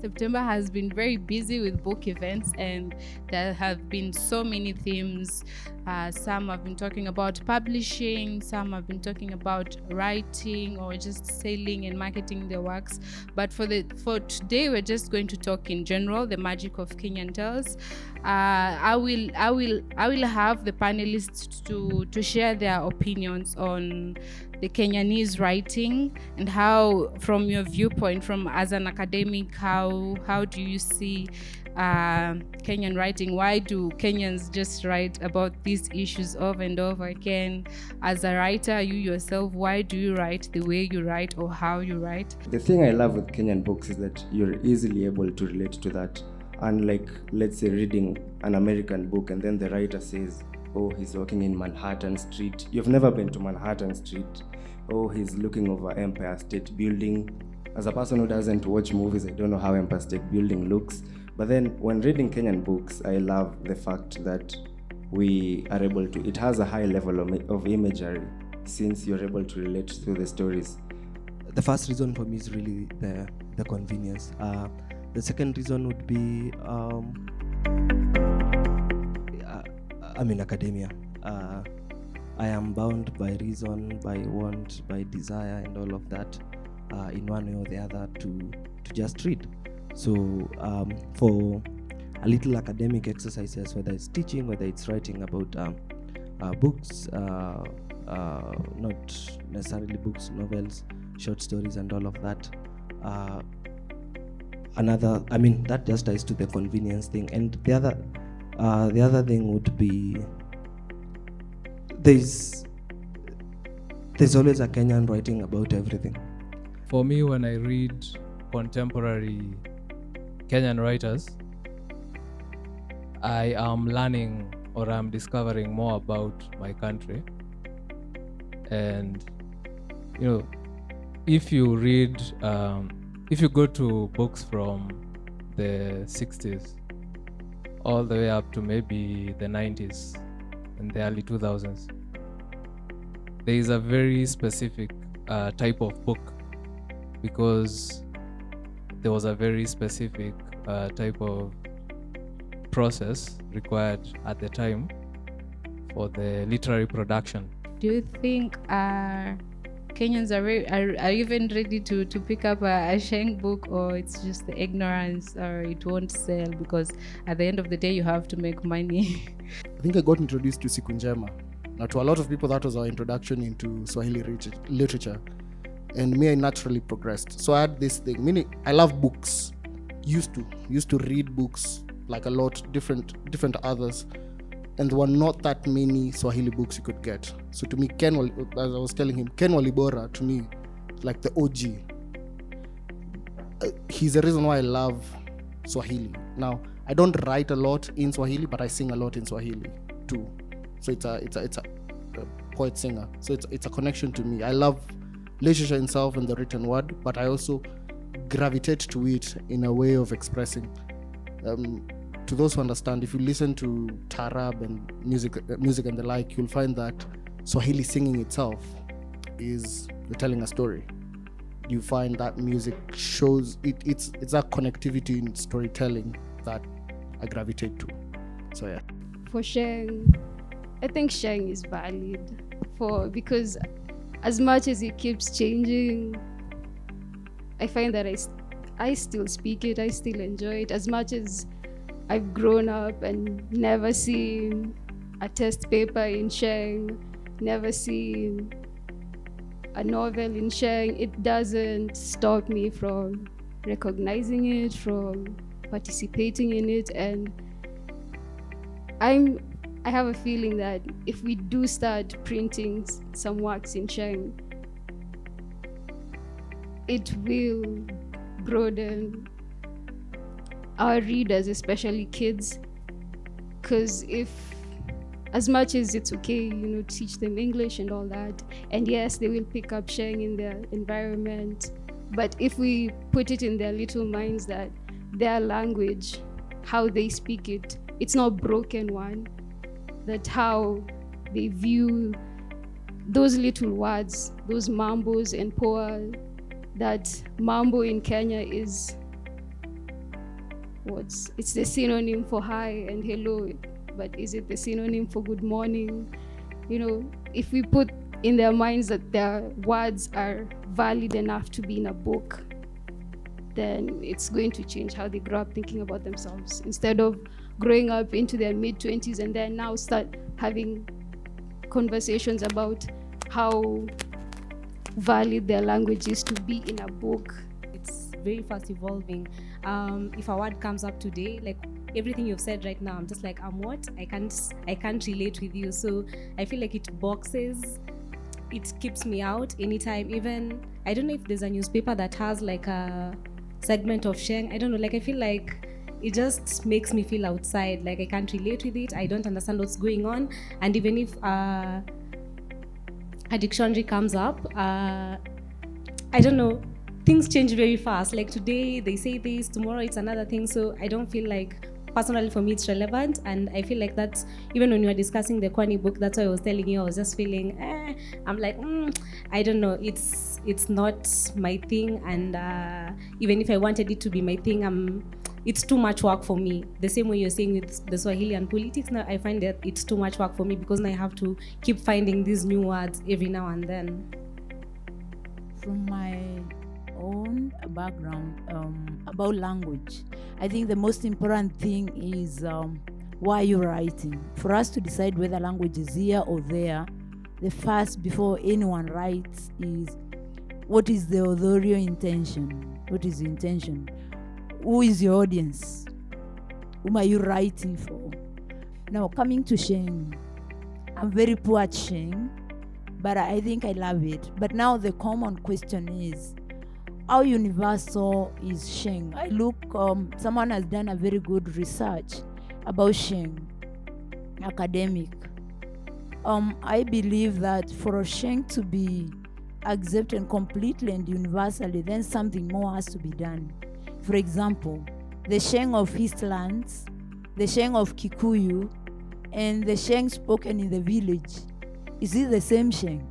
September has been very busy with book events, and there have been so many themes. Some have been talking about publishing, some have been talking about writing or just selling and marketing their works. But for today, we're just going to talk in general, the magic of Kenyan tales. I will have the panelists to share their opinions on the Kenyanese writing and how, from your viewpoint, from as an academic, how do you see Kenyan writing? Why do Kenyans just write about these issues over and over again? As a writer, you yourself, why do you write the way you write or how you write? The thing I love with Kenyan books is that you're easily able to relate to that. Unlike, let's say, reading an American book and then the writer says, oh, he's walking in Manhattan Street. You've never been to Manhattan Street. Oh, he's looking over Empire State Building. As a person who doesn't watch movies, I don't know how Empire State Building looks. But then when reading Kenyan books, I love the fact that we are able to, it has a high level of imagery since you're able to relate to the stories. The first reason for me is really the convenience. The second reason would be, I'm in academia. I am bound by reason, by want, by desire, and all of that, in one way or the other, to just read. So for a little academic exercises, whether it's teaching, whether it's writing about books, not necessarily books, novels, short stories, and all of that. That just ties to the convenience thing. And the other thing would be, there's always a Kenyan writing about everything. For me, when I read contemporary Kenyan writers, I am learning or I'm discovering more about my country. And, if you read, if you go to books from the 60s all the way up to maybe the 90s and the early 2000s, there is a very specific type of book, because there was a very specific type of process required at the time for the literary production. Do you think Kenyans are even ready to pick up a Sheng book, or it's just the ignorance, or it won't sell because at the end of the day you have to make money? I think I got introduced to Siku Njema. Now, to a lot of people, that was our introduction into Swahili literature. And me, I naturally progressed. So I had this thing, meaning I love books. Used to read books, like a lot, different others. And there were not that many Swahili books you could get. So to me, as I was telling him, Ken Walibora, to me, like the OG. He's the reason why I love Swahili. Now, I don't write a lot in Swahili, but I sing a lot in Swahili too. So it's a poet singer. So it's a connection to me. I love literature itself and the written word, but I also gravitate to it in a way of expressing. To those who understand, if you listen to Tarab and music and the like, you'll find that Swahili singing itself is telling a story. You find that music shows it's that connectivity in storytelling that I gravitate to. So yeah. For Sheng, I think Sheng is valid because as much as it keeps changing, I find that I still speak it, I still enjoy it. As much as I've grown up and never seen a test paper in Sheng, never seen a novel in Sheng, it doesn't stop me from recognizing it, from participating in it. And I have a feeling that if we do start printing some works in Sheng, it will broaden our readers, especially kids, because as much as it's okay, teach them English and all that, and yes, they will pick up Sheng in their environment, but if we put it in their little minds that their language, how they speak it, it's not broken one, that how they view those little words, those mambos and poa, that mambo in Kenya is it's the synonym for hi and hello, but is it the synonym for good morning? You know, if we put in their minds that their words are valid enough to be in a book, then it's going to change how they grow up thinking about themselves, instead of growing up into their mid-20s and then now start having conversations about how valid their language is to be in a book. It's very fast evolving. If a word comes up today, like everything you've said right now, I'm just like, what? I can't relate with you. So I feel like it boxes, it keeps me out anytime. Even, I don't know if there's a newspaper that has like a segment of Sheng. I don't know, like I feel like it just makes me feel outside, like I can't relate with it. I don't understand what's going on. And even if a dictionary comes up, I don't know, things change very fast. Like today they say this, tomorrow it's another thing. So I don't feel like, personally for me, it's relevant. And I feel like that's, even when we were discussing the Kwani book, that's why I was telling you, I was just feeling, I'm like, I don't know, it's not my thing. And even if I wanted it to be my thing, it's too much work for me. The same way you're saying with the Swahili and politics, now I find that it's too much work for me, because now I have to keep finding these new words every now and then. From my own background about language, I think the most important thing is why you're writing. For us to decide whether language is here or there, the first, before anyone writes, is what is the authorial intention? What is the intention? Who is your audience? Whom are you writing for? Now, coming to Sheng, I'm very poor at Sheng, but I think I love it. But now the common question is, how universal is Sheng? I look, someone has done a very good research about Sheng, academic. I believe that for a Sheng to be accepted completely and universally, then something more has to be done. For example, the Sheng of Eastlands, the Sheng of Kikuyu, and the Sheng spoken in the village, is it the same Sheng?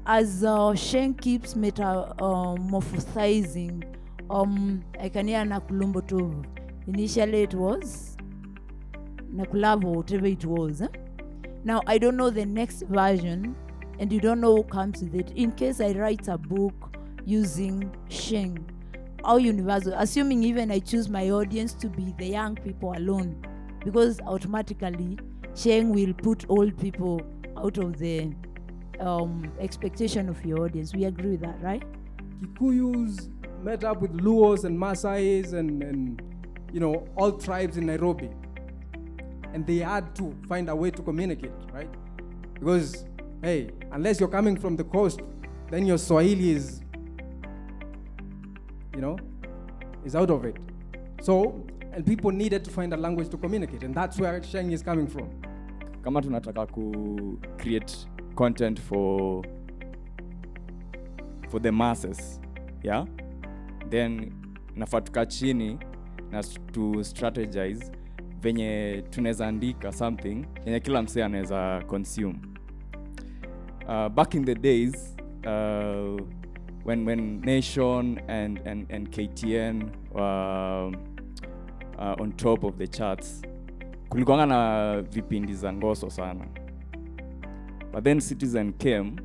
As Sheng keeps metamorphosizing, I can hear Nakulumbotovu. Initially it was Nakulavo, whatever it was. Now I don't know the next version, and you don't know who comes with it. In case I write a book using Sheng, how universal, assuming even I choose my audience to be the young people alone, because automatically Sheng will put old people out of the expectation of your audience. We agree with that, right? Kikuyus met up with Luos and Maasais and you know, all tribes in Nairobi, and they had to find a way to communicate, right? Because hey, unless you're coming from the coast, then your Swahili is, you know, is out of it. So, and people needed to find a language to communicate, and that's where Sheng is coming from. Kama tunataka create content for the masses, yeah, then nafaa tukaa chini na to strategize venye tunaweza andika something yenye kila msee anaweza consume. Back in the days, when Nation and KTN were on top of the charts, kulikuwa na vipindi za ngoso sana. But then Citizen came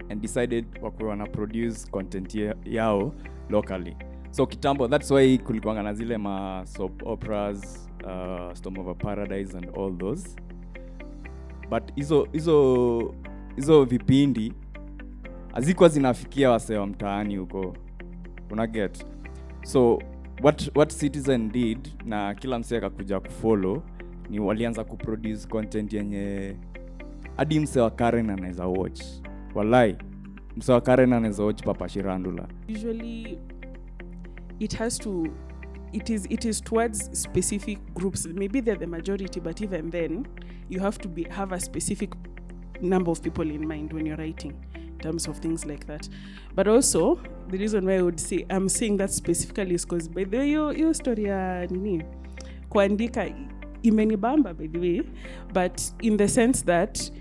and decided wakuwa na produce content yao locally. So kitambo, that's why kulikuwa na zile ma soap operas, Storm of a Paradise and all those. But hizo vipindi hazikuwa zinafikia wasee wa mtaani huko. Una get? So what Citizen did, na kila msee akakuja kufollow, ni walianza kuproduce content yenye hadi msee wa Karen anaweza watch. Walai, msee wa Karen anaweza watch Papa Shirandula. Usually it is towards specific groups. Maybe they're the majority, but even then you have to have a specific number of people in mind when you're writing in terms of things like that. But also the reason why I would say I'm saying that specifically is because by the way your story ya nini kuandika imenibamba by the way, but in the sense that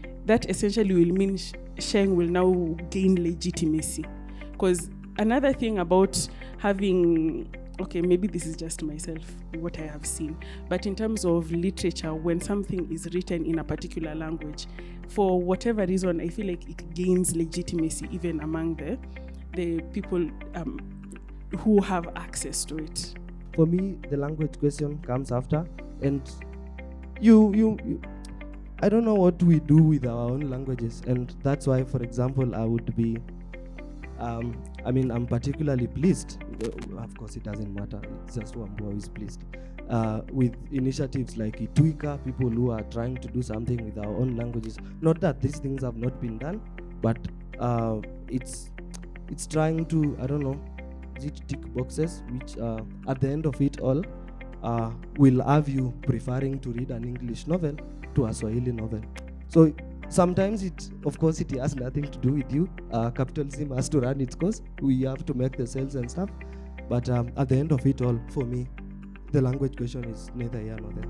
essentially will mean Sheng will now gain legitimacy. Because another thing about having okay, maybe this is just myself, what I have seen, but in terms of literature, when something is written in a particular language, for whatever reason, I feel like it gains legitimacy even among the people who have access to it. For me, the language question comes after, and you I don't know what we do with our own languages, and that's why, for example, I would be I'm particularly pleased. Of course, it doesn't matter. It's just Wambua who is pleased with initiatives like Itwika, people who are trying to do something with our own languages. Not that these things have not been done, but it's trying to, I don't know, tick boxes, which at the end of it all will have you preferring to read an English novel to a Swahili novel. So sometimes it has nothing to do with you. Capitalism has to run its course. We have to make the sales and stuff. But at the end of it all, for me, the language question is neither here nor there.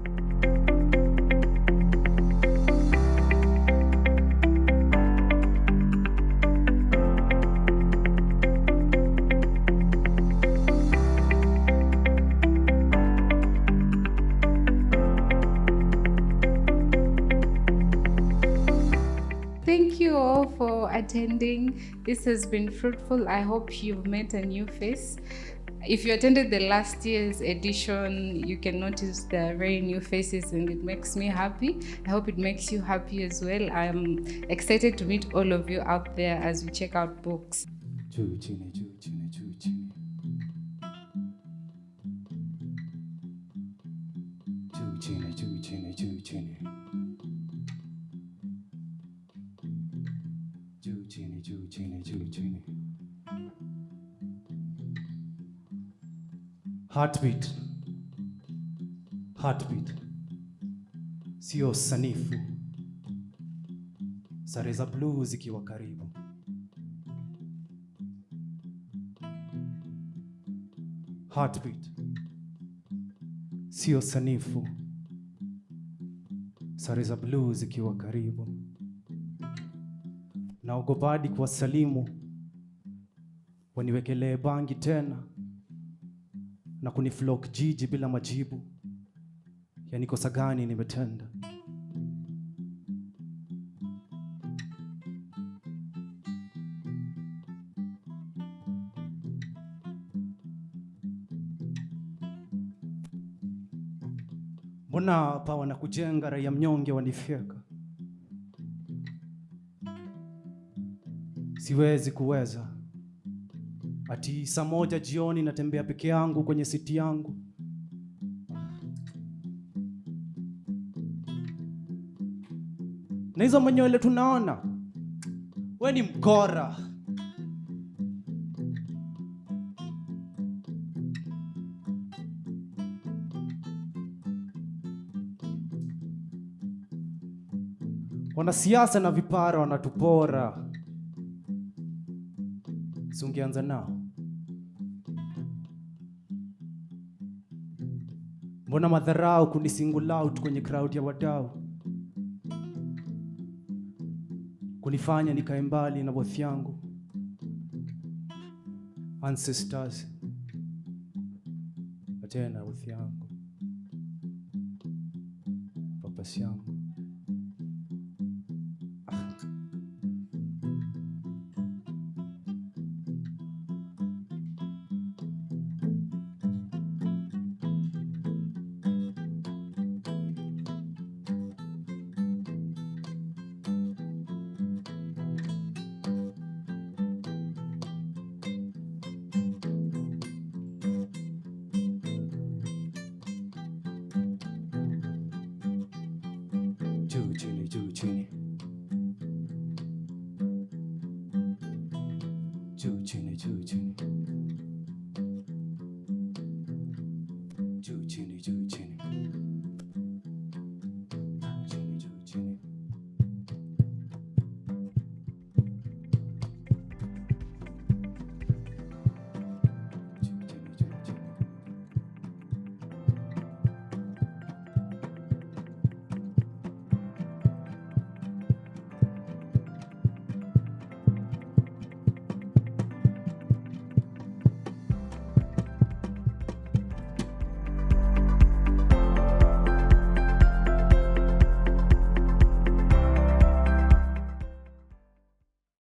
Thank you all for attending. This has been fruitful. I hope you've met a new face. If you attended the last year's edition, you can notice the very new faces, and it makes me happy. I hope it makes you happy as well. I'm excited to meet all of you out there as we check out books. Heartbeat, heartbeat, sio sanifu, sare za blue zikiwa karibu. Heartbeat, sio sanifu, sare za blue zikiwa karibu. Naogopa hadi kuwasalimu, waniwekelee bangi tena na kuniflock jiji bila majibu. Yani kosa gani nimetenda? Mbona hapa wanakujenga raia mnyonge wanifyeka? Siwezi kuweza. Ati saa moja jioni natembea peke yangu kwenye siti yangu. Na hizo manywele tunaona, we ni mkora. Wanasiasa na vipara wanatupora. Si ungeanza nao? Mbona madharau kunisingle out kwenye crowd ya wadau? Kunifanya nikae mbali na both yangu. Ancestors. Tena both yangu. Papas yangu. Juu chini, juu chini. Juu chini, juu chini. Juu chini, juu